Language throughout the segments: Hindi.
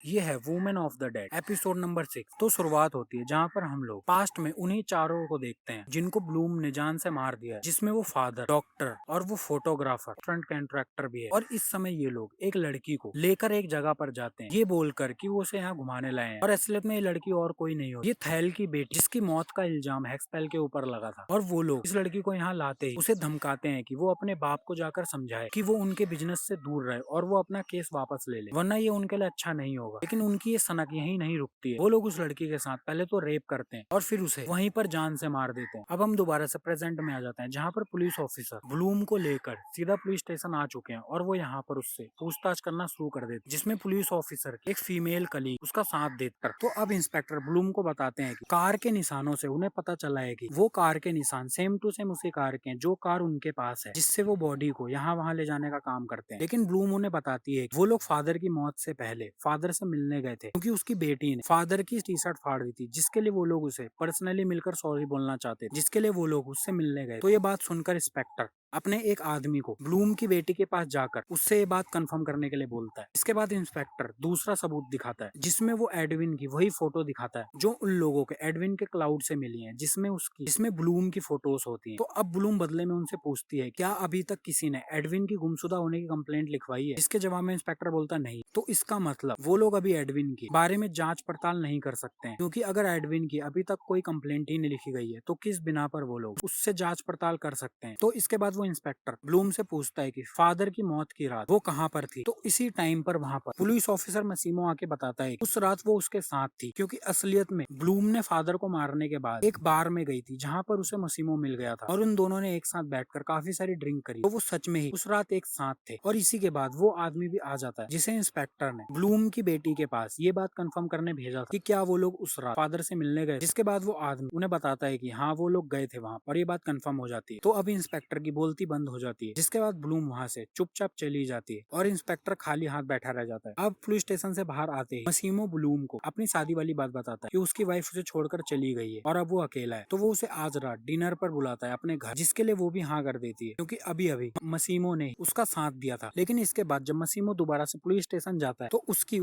ये है women of the dead episode number 6। तो शुरुआत होती है जहाँ पर हम लोग पास्ट में उन्हीं चारों को देखते हैं जिनको ब्लूम ने जान से मार दिया है, जिसमें वो फादर, डॉक्टर और वो फोटोग्राफर, फ्रंट कॉन्ट्रैक्टर भी है। और इस समय ये लोग एक लड़की को लेकर एक जगह पर जाते हैं, ये बोलकर कि वो उसे यहाँ घुमाने लाए हैं। और असलियत में ये लड़की और कोई नहीं होती, ये थैल की बेटी जिसकी मौत का इल्जाम हेक्सपेल के ऊपर लगा था। और वो लोग इस लड़की को यहाँ लाते ही उसे धमकाते हैं कि वो अपने बाप को जाकर समझाए कि वो उनके बिजनेस से दूर रहे और वो अपना केस वापस ले ले, वरना ये उनके लिए अच्छा नहीं होगा। लेकिन उनकी ये सनक यही नहीं रुकती है। वो लोग उस लड़की के साथ पहले तो रेप करते हैं और फिर उसे वहीं पर जान से मार देते हैं। अब हम दोबारा से प्रेजेंट में आ जाते हैं जहाँ पर पुलिस ऑफिसर ब्लूम को लेकर सीधा पुलिस स्टेशन आ चुके हैं और वो यहाँ पर उससे पूछताछ करना शुरू कर देते हैं, जिसमें पुलिस ऑफिसर एक फीमेल कलीग उसका साथ देकर। तो अब इंस्पेक्टर ब्लूम को बताते हैं कि कार के निशानों से उन्हें पता चला है कि वो कार के निशान सेम टू सेम उसी कार के हैं जो कार उनके पास है, जिससे वो बॉडी को यहाँ वहाँ ले जाने का काम करते हैं। लेकिन ब्लूम उन्हें बताती है कि वो लोग फादर की मौत से पहले फादर से मिलने गए थे, क्योंकि उसकी बेटी ने फादर की टी शर्ट फाड़ दी थी, जिसके लिए वो लोग उसे पर्सनली मिलकर सॉरी बोलना चाहते थे, जिसके लिए वो लोग उससे मिलने गए। तो ये बात सुनकर इंस्पेक्टर अपने एक आदमी को ब्लूम की बेटी के पास जाकर उससे ये बात कंफर्म करने के लिए बोलता है। इसके बाद इंस्पेक्टर दूसरा सबूत दिखाता है, जिसमें वो एडविन की वही फोटो दिखाता है जो उन लोगों के एडविन के क्लाउड से मिली है, जिसमें ब्लूम की फोटोज होती है। तो अब ब्लूम बदले में उनसे पूछती है क्या अभी तक किसी ने एडविन की गुमशुदा होने की कंप्लेंट लिखवाई है। इसके जवाब में इंस्पेक्टर बोलता नहीं। तो इसका मतलब वो लोग अभी एडविन के बारे में जांच पड़ताल नहीं कर सकते हैं, क्योंकि अगर एडविन की अभी तक कोई कंप्लेंट ही नहीं लिखी गई है तो किस बिना पर वो लोग उससे जांच पड़ताल कर सकते हैं। तो इसके बाद वो इंस्पेक्टर ब्लूम से पूछता है कि फादर की मौत की रात वो कहाँ पर थी। तो इसी टाइम पर वहाँ पर पुलिस ऑफिसर मसीमो आके बताता है उस रात वो उसके साथ थी, क्योंकि असलियत में ब्लूम ने फादर को मारने के बाद एक बार में गई थी जहाँ पर उसे मसीमो मिल गया था और उन दोनों ने एक साथ बैठकर काफी सारी ड्रिंक करी। तो वो सच में ही उस रात एक साथ थे। और इसी के बाद वो आदमी भी आ जाता है जिसे इंस्पेक्टर ने ब्लूम की बेटी के पास ये बात कंफर्म करने भेजा था कि क्या वो लोग उस रात फादर से मिलने गए। जिसके बाद वो आदमी उन्हें बताता है कि हाँ वो लोग गए थे वहाँ और ये बात कंफर्म हो जाती है। तो अब इंस्पेक्टर की बोलती बंद हो जाती है, जिसके बाद ब्लूम वहाँ से चुपचाप चली जाती है और इंस्पेक्टर खाली हाथ बैठा रह जाता है। अब पुलिस स्टेशन से बाहर आते ही मसीमो ब्लूम को अपनी शादी वाली बात बताता है कि उसकी वाइफ उसे छोड़कर चली गई है और अब वो अकेला है। तो वो उसे आज रात डिनर पर बुलाता है अपने घर, जिसके लिए वो भी हाँ कर देती है, क्योंकि अभी अभी मसीमो ने उसका साथ दिया था। लेकिन इसके बाद जब मसीमो दोबारा से पुलिस स्टेशन जाता है तो उसके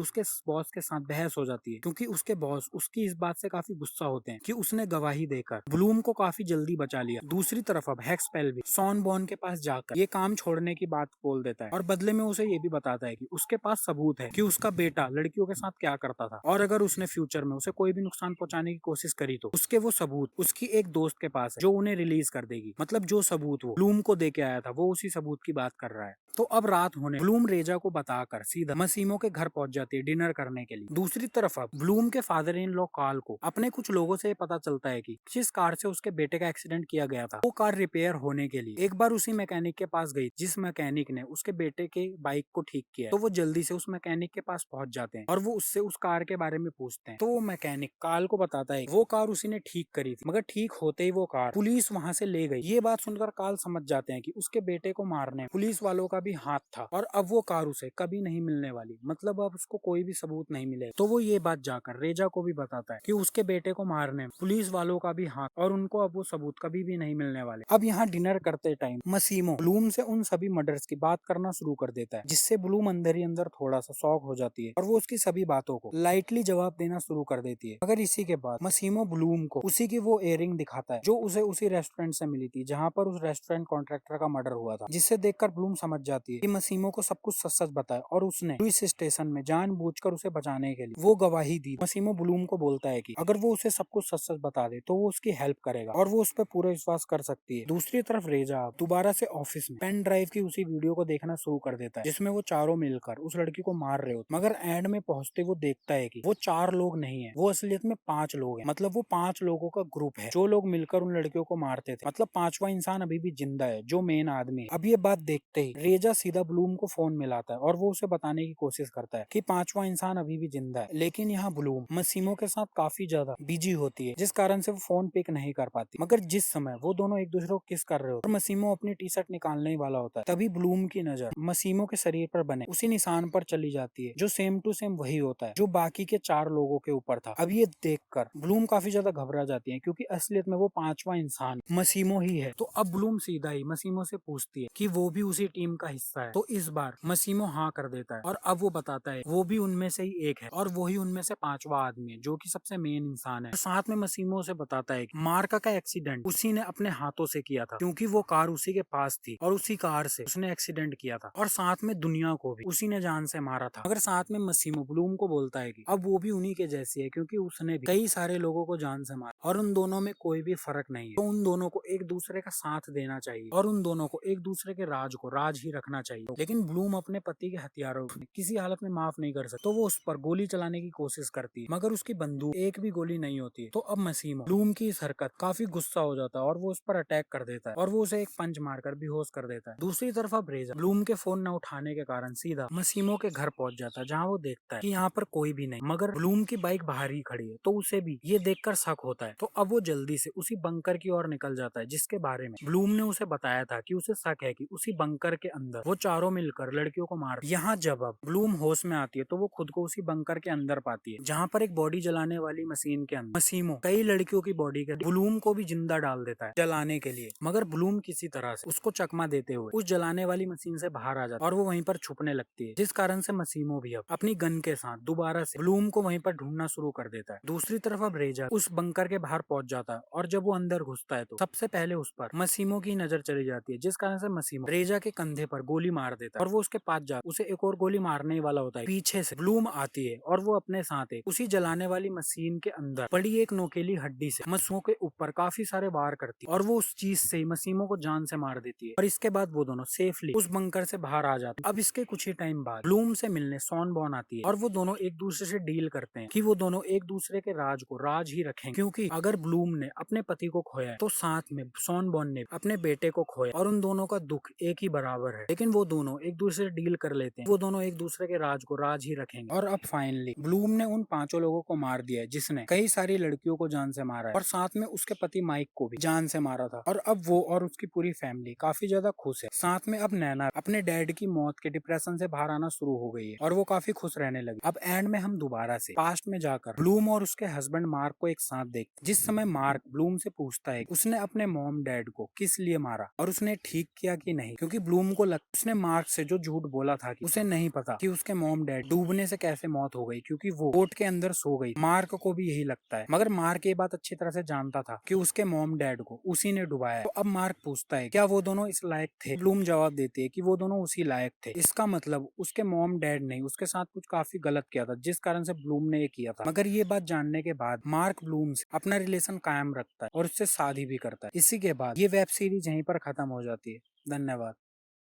बॉस के साथ बहस हो जाती है, क्योंकि उसके बॉस उसकी इस बात से काफी गुस्सा होते हैं कि उसने गवाही देकर ब्लूम को काफी जल्दी बचा लिया। दूसरी तरफ अब हेक्सपेल भी सॉन बॉन के पास जाकर ये काम छोड़ने की बात बोल देता है और बदले में उसे ये भी बताता है कि उसके पास सबूत है कि उसका बेटा लड़कियों के साथ क्या करता था, और अगर उसने फ्यूचर में उसे कोई भी नुकसान पहुंचाने की कोशिश करी तो उसके वो सबूत उसकी एक दोस्त के पास है जो उन्हें रिलीज कर देगी। मतलब जो सबूत वो ब्लूम को दे के आया था वो उसी सबूत की बात कर रहा है। तो अब रात होने ब्लूम रेजा को बताकर सीधा मसीमो के घर पहुंच जाती है डिनर करने के लिए। दूसरी तरफ अब ब्लूम के फादर इन लॉ कार्ल को अपने कुछ लोगों से पता चलता है कि जिस कार से उसके बेटे का एक्सीडेंट किया गया था वो कार रिपेयर होने के लिए एक बार उसी मैकेनिक के पास गई, जिस मैकेनिक ने उसके बेटे के बाइक को ठीक किया। तो वो जल्दी से उस मैकेनिक के पास पहुंच जाते हैं और वो उससे उस कार के बारे में पूछते हैं। तो वो मैकेनिक कार्ल को बताता है वो कार उसी ने ठीक करी थी, मगर ठीक होते ही वो कार पुलिस वहां से ले गई। ये बात सुनकर कार्ल समझ जाते हैं कि उसके बेटे को मारने पुलिस वालों का भी हाथ था और अब वो कार उसे कभी नहीं मिलने वाली, मतलब अब उसको कोई भी सबूत नहीं मिले। तो वो ये बात जाकर रेजा को भी बताता है कि उसके बेटे को मारने पुलिस वालों का भी हाथ और उनको अब वो सबूत कभी भी नहीं मिलने वाले। अब यहाँ डिनर करते टाइम मसीमो ब्लूम से उन सभी मर्डर्स की बात करना शुरू कर देता है, जिससे ब्लूम अंदर ही अंदर थोड़ा सा शॉक हो जाती है और वो उसकी सभी बातों को लाइटली जवाब देना शुरू कर देती है। मगर इसी के बाद मसीमो ब्लूम को उसी की वो इयररिंग दिखाता है जो उसे उसी रेस्टोरेंट से मिली थी जहाँ पर उस रेस्टोरेंट कॉन्ट्रैक्टर का मर्डर हुआ था, जिससे देखकर ब्लूम समझ जाती है कि मसीमो को सब कुछ सच सच बताया और उसने पुलिस स्टेशन में जानबूझकर उसे बचाने के लिए वो गवाही दी। मसीमो ब्लूम को बोलता है कि अगर वो उसे सब कुछ सच सच बता दे तो वो उसकी हेल्प करेगा और वो उस पर पूरा विश्वास कर सकती है। दूसरी तरफ रेजा दोबारा से ऑफिस में पेन ड्राइव की उसी वीडियो को देखना शुरू कर देता है जिसमें वो चारों मिलकर उस लड़की को मार रहे होते, मगर एंड में पहुंचते वो देखता है कि वो 4 लोग नहीं है, वो असलियत में 5 लोग हैं। मतलब वो 5 लोगों का ग्रुप है जो लोग मिलकर उन लड़कियों को मारते थे। मतलब 5वां इंसान अभी भी जिंदा है जो मेन आदमी है। अब ये बात देखते ही रेजा सीधा ब्लूम को फोन मिलाता है और वो उसे बताने की कोशिश करता है कि 5वां इंसान अभी भी जिंदा है। लेकिन यहाँ ब्लूम मसीमो के साथ काफी ज्यादा बिजी होती है, जिस कारण से वो फोन पिक नहीं कर पाती। मगर जिस समय वो दोनों एक दूसरे को किस कर रहे हो और मसीमो मसीमो अपनी टी शर्ट निकालने ही वाला होता है, तभी ब्लूम की नजर मसीमो के शरीर पर बने उसी निशान पर चली जाती है जो सेम टू सेम वही होता है जो बाकी के 4 लोगों के ऊपर था। अब ये देखकर ब्लूम काफी ज्यादा घबरा जाती है क्योंकि असलियत में वो 5वां इंसान मसीमो ही है। तो अब ब्लूम सीधा ही मसीमो से पूछती है कि वो भी उसी टीम का हिस्सा है। तो इस बार मसीमो हाँ कर देता है और अब वो बताता है वो भी उनमें से ही एक है और वो ही उनमें से 5वां आदमी है जो कि सबसे मेन इंसान है। और साथ में मसीमो से बताता है कि मार्का का एक्सीडेंट उसी ने अपने हाथों से किया था क्योंकि वो कार उसी के पास थी और उसी कार से उसने एक्सीडेंट किया था और साथ में दुनिया को भी उसी ने जान से मारा था। मगर साथ में मसीमो ब्लूम को बोलता है कि अब वो भी उन्हीं के जैसी है क्योंकि उसने भी कई सारे लोगों को जान से मारा और उन दोनों में कोई भी फर्क नहीं है। तो उन दोनों को एक दूसरे का साथ देना चाहिए और उन दोनों को एक दूसरे के राज को राज ही रखना चाहिए। लेकिन ब्लूम अपने पति के हथियारों को किसी हालत में माफ नहीं कर सकती, तो वो उस पर गोली चलाने की कोशिश करती है मगर उसकी बंदूक एक भी गोली नहीं होती है। तो अब मसीमो ब्लूम की इस हरकत काफी गुस्सा हो जाता है और वो उस पर अटैक कर देता है और वो उसे एक पंच मारकर बेहोश कर देता है। दूसरी तरफ अब रेजर ब्लूम के फोन न उठाने के कारण सीधा मसीमो के घर पहुंच जाता है जहाँ वो देखता है कि यहाँ पर कोई भी नहीं मगर ब्लूम की बाइक बाहर ही खड़ी है। तो उसे भी ये देखकर शक होता है। तो अब वो जल्दी से उसी बंकर की ओर निकल जाता है जिसके बारे में ब्लूम ने उसे बताया था कि उसे शक है कि उसी बंकर के अंदर वो चारों मिलकर लड़कियों को मार। यहाँ जब अब ब्लूम होश में आती है तो वो खुद को उसी बंकर के अंदर पाती है जहाँ पर एक बॉडी जलाने वाली मशीन के अंदर मसीमो कई लड़कियों की बॉडी के ब्लूम को भी जिंदा डाल देता है जलाने के लिए। मगर ब्लूम किसी तरह से उसको चकमा देते हुए उस जलाने वाली मशीन से बाहर आ जाता है और वो वहीं पर छुपने लगती है जिस कारण से मसीमो भी अब अपनी गन के साथ दोबारा से ब्लूम को वहीं पर ढूंढना शुरू कर देता है। दूसरी तरफ अब रेजर उस बंकर के बाहर पहुंच जाता है और जब वो अंदर घुसता है तो सबसे पहले उस पर मसीमो की नजर चली जाती है जिस कारण से मसीमो रेजा के कंधे पर गोली मार देता है और वो उसके पास जा उसे एक और गोली मारने ही वाला होता है। पीछे से ब्लूम आती है और वो अपने साथ एक उसी जलाने वाली मशीन के अंदर पड़ी एक नोकेली हड्डी से मसीमो के ऊपर काफी सारे वार करती है और वो उस चीज से मसीमो को जान से मार देती है और इसके बाद वो दोनों सेफली उस बंकर से बाहर आ जाते हैं। अब इसके कुछ ही टाइम बाद ब्लूम से मिलने सॉन बॉर्न आती है और वो दोनों एक दूसरे से डील करते हैं कि वो दोनों एक दूसरे के राज को राज ही रखेंगे क्योंकि अगर ब्लूम ने अपने पति को खोया है तो साथ में सॉन बॉर्न ने अपने बेटे को खोया और उन दोनों का दुख एक ही बराबर है। लेकिन वो दोनों एक दूसरे से डील कर लेते हैं, वो दोनों एक दूसरे के राज को राज ही रखेंगे। और अब फाइनली ब्लूम ने उन 5 लोगों को मार दिया है जिसने कई सारी लड़कियों को जान से मारा है और साथ में उसके पति माइक को भी जान से मारा था। और अब वो और उसकी पूरी फैमिली काफी ज्यादा खुश है। साथ में अब नैना अपने डैड की मौत के डिप्रेशन से बाहर आना शुरू हो गई है और वो काफी खुश रहने लगी। अब एंड में हम दोबारा से पास्ट में जाकर ब्लूम और उसके हस्बैंड मार्क को एक साथ देखते, जिस समय मार्क ब्लूम से पूछता है उसने अपने मॉम डैड को किस लिए मारा और उसने ठीक किया कि नहीं, क्योंकि ब्लूम को उसने मार्क से जो झूठ बोला था कि उसे नहीं पता कि उसके मॉम डैड डूबने से कैसे मौत हो गई क्योंकि वो बोट के अंदर सो गई। मार्क को भी यही लगता है मगर मार्क ये बात अच्छी तरह से जानता था कि उसके मॉम डैड को उसी ने डुबाया। तो अब मार्क पूछता है क्या वो दोनों इस लायक थे। ब्लूम जवाब देती है कि वो दोनों उसी लायक थे। इसका मतलब उसके मॉम डैड ने उसके साथ कुछ काफी गलत किया था जिस कारण से ब्लूम ने ये किया था। मगर ये बात जानने के बाद मार्क ब्लूम से अपना रिलेशन कायम रखता है और उससे शादी भी करता है। इसी के बाद ये वेब सीरीज यहीं पर खत्म हो जाती है। धन्यवाद।